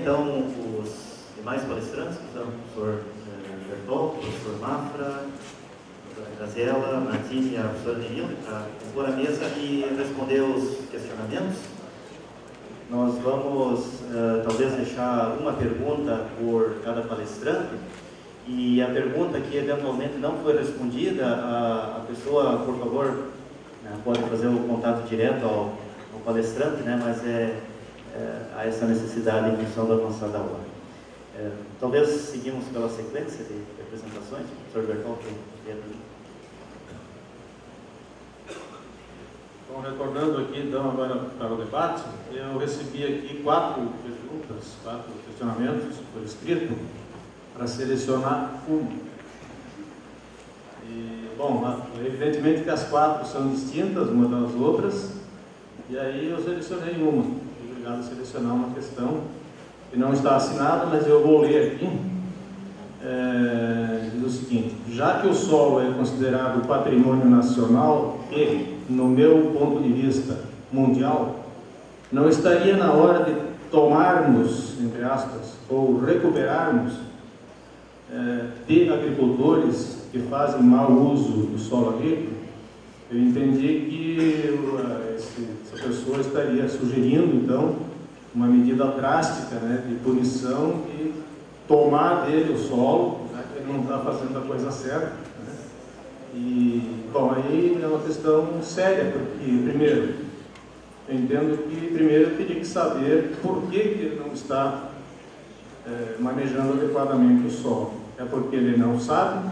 então os demais palestrantes, o professor Bertol, o professor Mafra, a professora Graziella, Martini e a professora Neilde, para compor a mesa e responder os questionamentos. Nós vamos talvez deixar uma pergunta por cada palestrante, e a pergunta que eventualmente não foi respondida, a pessoa, por favor, pode fazer o contato direto ao palestrante, né? Mas há essa necessidade em função da avançada da hora. Talvez seguimos pela sequência de apresentações. O professor Bertol, Bom, retornando aqui então agora para o debate, eu recebi aqui 4 perguntas, 4 questionamentos por escrito, para selecionar uma. E, bom, evidentemente que as 4 são distintas umas das outras, e aí eu selecionei uma. Fui obrigado a selecionar uma questão que não está assinada, mas eu vou ler aqui. Diz o seguinte: já que o solo é considerado patrimônio nacional e, no meu ponto de vista, mundial, não estaria na hora de tomarmos, entre aspas, ou recuperarmos de agricultores que fazem mau uso do solo agrícola? Eu entendi que essa pessoa estaria sugerindo, então, uma medida drástica, né, de punição e tomar dele o solo, já que ele não está fazendo a coisa certa, né? E, bom, aí é uma questão séria, porque, primeiro, eu entendo que, primeiro, eu teria que saber por que ele não está manejando adequadamente o solo. É porque ele não sabe?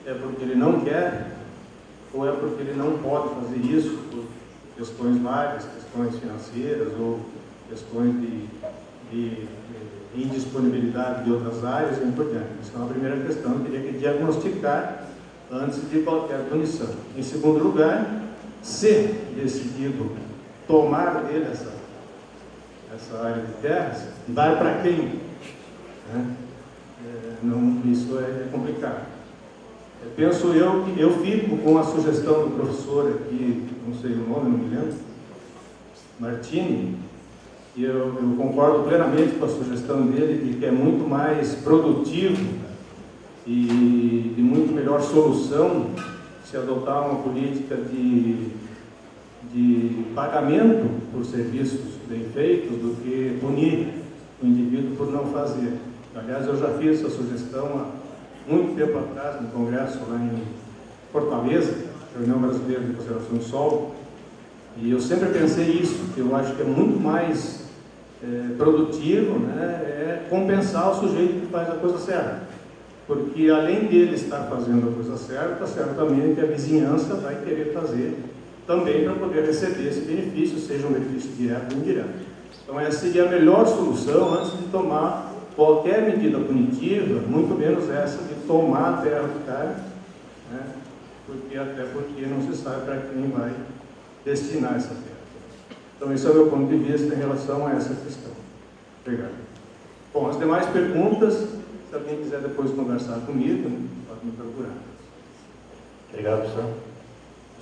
É porque ele não quer? Ou é porque ele não pode fazer isso por questões várias, questões financeiras ou questões de indisponibilidade de outras áreas e por diante? Essa é uma primeira questão, eu teria que diagnosticar antes de qualquer punição. Em segundo lugar, se decidido tomar dele essa área de terras, dar para quem? Né? Isso é complicado. Penso eu que eu fico com a sugestão do professor aqui, não sei o nome, não me lembro, Martini, e eu concordo plenamente com a sugestão dele de que é muito mais produtivo e de muito melhor solução se adotar uma política de pagamento por serviços bem feitos do que punir o indivíduo por não fazer. Aliás, eu já fiz essa sugestão há muito tempo atrás, no congresso lá em Fortaleza, Reunião Brasileira de Conservação do Solo, e eu sempre pensei isso, que eu acho que é muito mais produtivo, né, compensar o sujeito que faz a coisa certa. Porque além dele estar fazendo a coisa certa, certamente a vizinhança vai querer fazer também para poder receber esse benefício, seja um benefício direto ou indireto. Então essa seria a melhor solução antes de tomar qualquer medida punitiva, muito menos essa de tomar a terra do cara, né, até porque não se sabe para quem vai destinar essa terra. Então esse é o meu ponto de vista em relação a essa questão. Obrigado. Bom, as demais perguntas, se alguém quiser depois conversar comigo, pode me procurar. Obrigado, professor.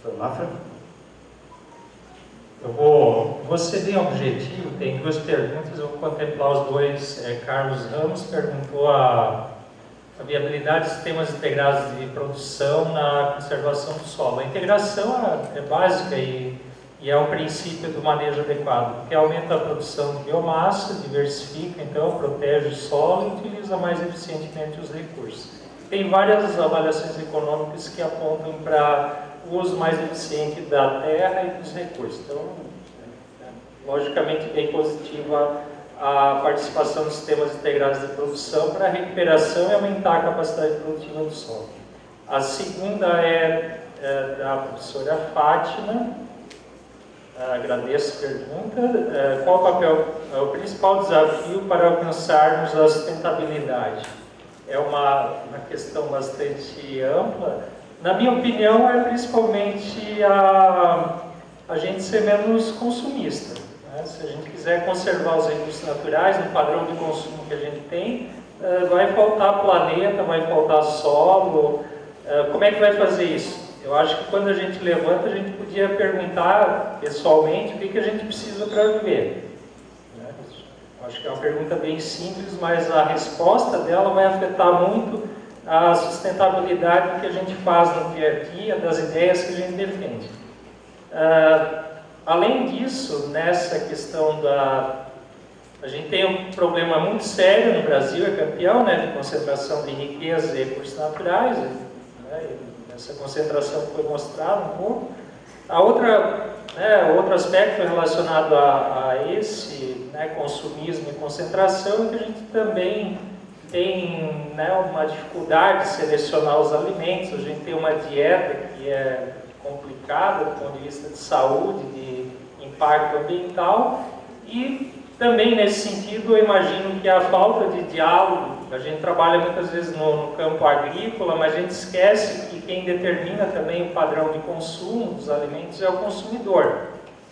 Professor Mafra? Eu vou ser bem objetivo, tem 2 perguntas, eu vou contemplar os 2. Carlos Ramos perguntou a viabilidade de sistemas integrados de produção na conservação do solo. A integração é básica e é um princípio do manejo adequado, porque aumenta a produção de biomassa, diversifica, então protege o solo e utiliza mais eficientemente os recursos. Tem várias avaliações econômicas que apontam para o uso mais eficiente da terra e dos recursos. Então, logicamente, bem positiva a participação dos sistemas integrados de produção para a recuperação e aumentar a capacidade produtiva do solo. A segunda é da professora Fátima. Agradeço a pergunta. Qual o papel, o principal desafio para alcançarmos a sustentabilidade? É uma questão bastante ampla. Na minha opinião, é principalmente a gente ser menos consumista, né? Se a gente quiser conservar os recursos naturais no padrão de consumo que a gente tem, vai faltar planeta, vai faltar solo. Como é que vai fazer isso? Eu acho que quando a gente levanta, a gente podia perguntar pessoalmente o que a gente precisa para viver, né? Acho que é uma pergunta bem simples, mas a resposta dela vai afetar muito a sustentabilidade que a gente faz no dia a dia, das ideias que a gente defende. Além disso, nessa questão a gente tem um problema muito sério no Brasil, é campeão, né, de concentração de riqueza e recursos naturais, né, essa concentração foi mostrada um pouco. Outro aspecto relacionado a esse, né, consumismo e concentração é que a gente também tem, né, uma dificuldade de selecionar os alimentos, a gente tem uma dieta que é complicada do ponto de vista de saúde, de impacto ambiental, e também nesse sentido eu imagino que a falta de diálogo, a gente trabalha muitas vezes no campo agrícola, mas a gente esquece que quem determina também o padrão de consumo dos alimentos é o consumidor.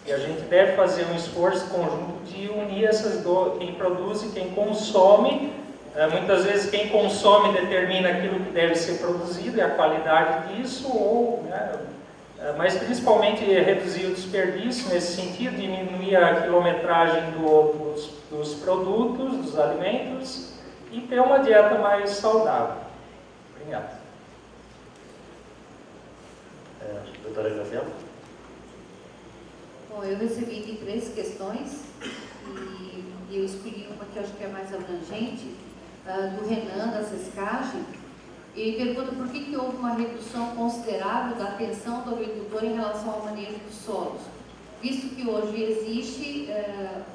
E a gente deve fazer um esforço conjunto de unir essas quem produz e quem consome. Muitas vezes quem consome determina aquilo que deve ser produzido e a qualidade disso, mas principalmente reduzir o desperdício nesse sentido, diminuir a quilometragem dos produtos, dos alimentos e ter uma dieta mais saudável. Obrigado. Doutora Graziela? Bom, eu recebi de 3 questões e eu escolhi uma que eu acho que é mais abrangente, do Renan, da Sescagem. Ele pergunta por que houve uma redução considerável da atenção do agricultor em relação ao manejo dos solos, visto que hoje existe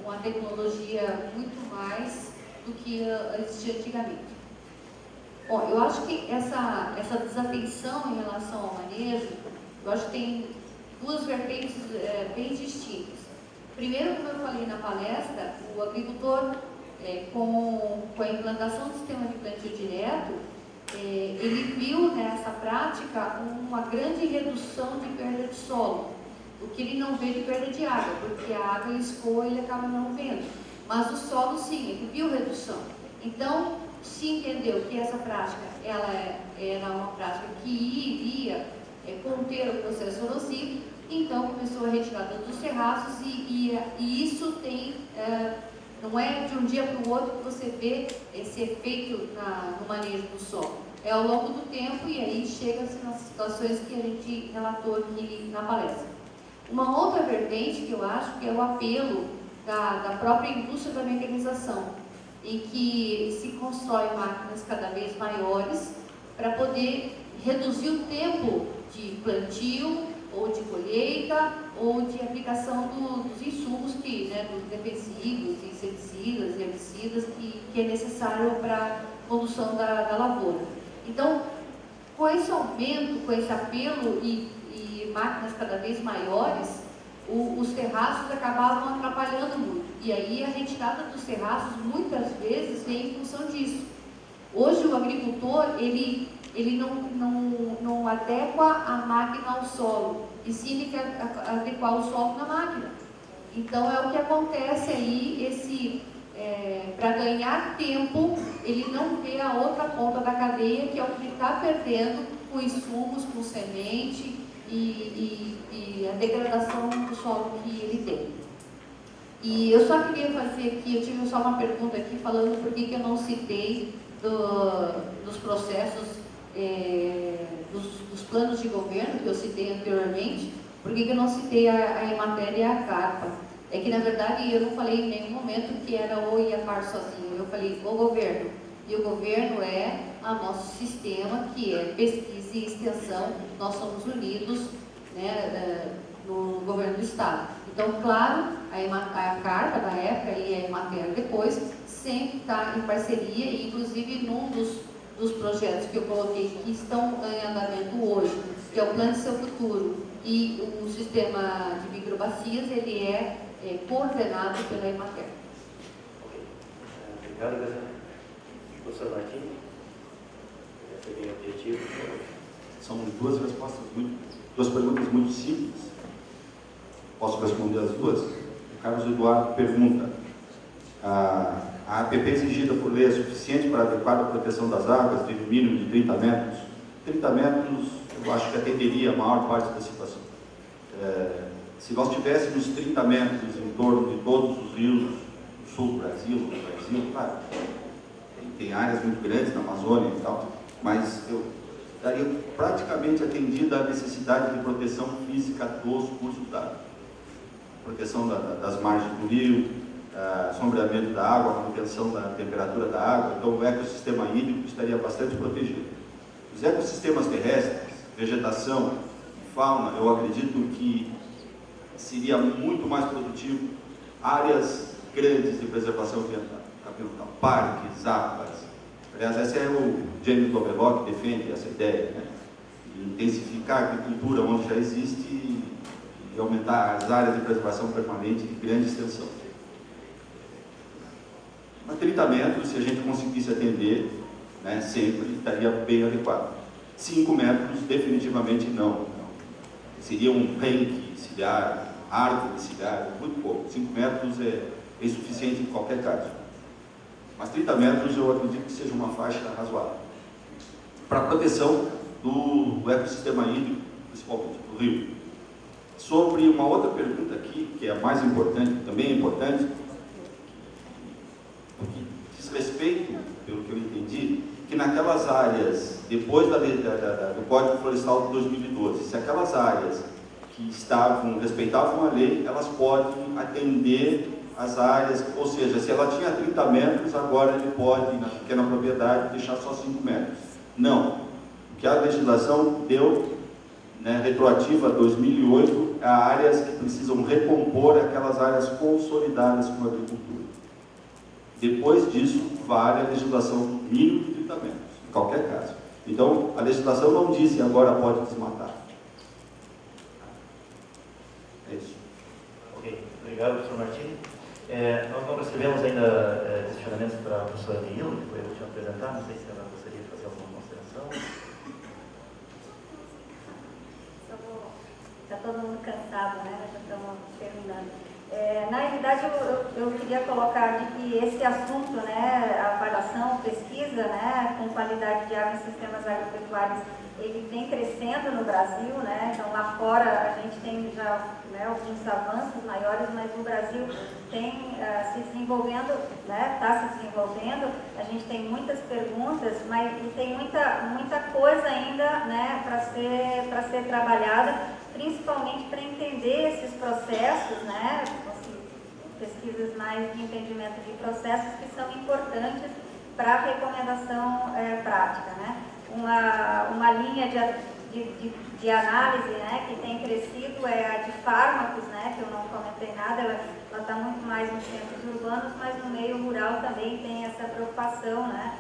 uma tecnologia muito mais do que existia antigamente. Bom, eu acho que essa desatenção em relação ao manejo, eu acho que tem 2 vertentes bem distintas. Primeiro, como eu falei na palestra, o agricultor, com a implantação do sistema de plantio direto, ele viu nessa prática uma grande redução de perda de solo, o que ele não vê de perda de água, porque a água ele escoa e ele acaba não vendo. Mas o solo sim, ele viu redução. Então, se entendeu que essa prática ela era uma prática que iria conter o processo erosivo, então começou a retirada dos terraços e isso tem... não é de um dia para o outro que você vê esse efeito no manejo do solo. É ao longo do tempo e aí chega-se nas situações que a gente relatou aqui na palestra. Uma outra vertente que eu acho que é o apelo da própria indústria da mecanização, em que se constrói máquinas cada vez maiores para poder reduzir o tempo de plantio ou de colheita ou de aplicação dos insumos dos defensivos, inseticidas, herbicidas que é necessário para a condução da lavoura. Então, com esse aumento, com esse apelo e máquinas cada vez maiores, os terraços acabavam atrapalhando muito. E aí a retirada dos terraços muitas vezes vem em função disso. Hoje o agricultor, ele não adequa a máquina ao solo, e sim ele quer adequar o solo na máquina. Então é o que acontece aí, para ganhar tempo, ele não vê a outra ponta da cadeia, que é o que ele está perdendo com insumos, com semente e a degradação do solo que ele tem. E eu só queria fazer aqui, eu tive só uma pergunta aqui falando por que eu não citei dos processos, dos planos de governo que eu citei anteriormente, por que eu não citei a Emater e a Carpa. É que, na verdade, eu não falei em nenhum momento que era o IAPAR sozinho, eu falei o governo. E o governo é o nosso sistema, que é pesquisa e extensão, nós somos unidos, né, no governo do Estado. Então, claro, a Carpa da época e a Emater depois, sempre está em parceria, e inclusive num dos projetos que eu coloquei que estão em andamento hoje, que é o Plano de Seu Futuro, e o sistema de microbacias, ele é coordenado pela Emater. Ok. Obrigado, Graziela. Professor Martins, esse é bem objetivo. São duas perguntas muito simples. Posso responder as duas? O Carlos Eduardo pergunta: a APP exigida por lei é suficiente para adequar a proteção das águas de mínimo de 30 metros? 30 metros, eu acho que atenderia a maior parte da situação. Se nós tivéssemos 30 metros em torno de todos os rios do sul do Brasil, claro, tem áreas muito grandes na Amazônia e tal, mas eu daria praticamente atendida a necessidade de proteção física dos cursos d'água. Proteção das margens do rio, sombreamento da água, manutenção da temperatura da água, então o ecossistema hídrico estaria bastante protegido. Os ecossistemas terrestres, vegetação, fauna, eu acredito que seria muito mais produtivo áreas grandes de preservação ambiental, parques, APAs. Aliás, esse é o James Lovelock que defende essa ideia, né? De intensificar a agricultura onde já existe e aumentar as áreas de preservação permanente de grande extensão. Mas 30 metros, se a gente conseguisse atender, né, sempre estaria bem adequado. 5 metros, definitivamente não. Seria um renque ciliar, árvore ciliar, muito pouco. 5 metros é insuficiente em qualquer caso. Mas 30 metros eu acredito que seja uma faixa razoável. Para a proteção do ecossistema hídrico, principalmente do rio. Sobre uma outra pergunta aqui, que é a mais importante, também é importante, que diz respeito, pelo que eu entendi, que naquelas áreas, depois do Código Florestal de 2012, se aquelas áreas que respeitavam a lei, elas podem atender as áreas, ou seja, se ela tinha 30 metros, agora ele pode, na pequena propriedade, deixar só 5 metros. Não. O que a legislação deu, né, retroativa a 2008, a áreas que precisam recompor aquelas áreas consolidadas com a agricultura. Depois disso, vale a legislação mínimo de 30 metros, em qualquer caso. Então, a legislação não diz que agora pode desmatar. É isso. Ok, obrigado, professor Martini. Nós não recebemos ainda questionamentos para a professora Neila, que foi a última a apresentar. Não sei se ela gostaria de fazer alguma consideração. Está todo mundo cansado, né? Já estamos terminando. Na realidade, eu queria colocar de que esse assunto, né, avaliação, pesquisa, né, com qualidade de água em sistemas agropecuários, ele vem crescendo no Brasil, né? Então lá fora a gente tem já, né, alguns avanços maiores, mas o Brasil tem se desenvolvendo, né, está se desenvolvendo. A gente tem muitas perguntas, mas tem muita coisa ainda, né, para ser trabalhada, principalmente para entender esses processos, né, pesquisas mais de entendimento de processos que são importantes para a recomendação prática, né. Uma linha de análise, né, que tem crescido é a de fármacos, né, que eu não comentei nada, ela está muito mais nos centros urbanos, mas no meio rural também tem essa preocupação, né,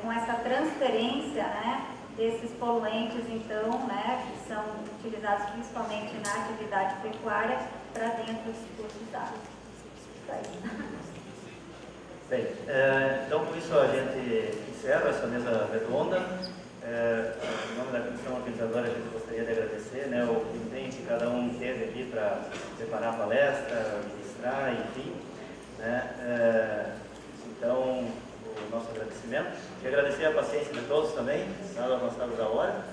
com essa transferência, né, desses poluentes, então, né, que são utilizados principalmente na atividade pecuária para dentro dos cursos d'água. Bem, então com isso a gente encerra essa mesa redonda. Em nome da comissão organizadora, a gente gostaria de agradecer, né, o empenho que cada um teve aqui para preparar a palestra, ministrar, enfim, né. Então, o nosso agradecimento. E agradecer a paciência de todos também, dado avançado da hora.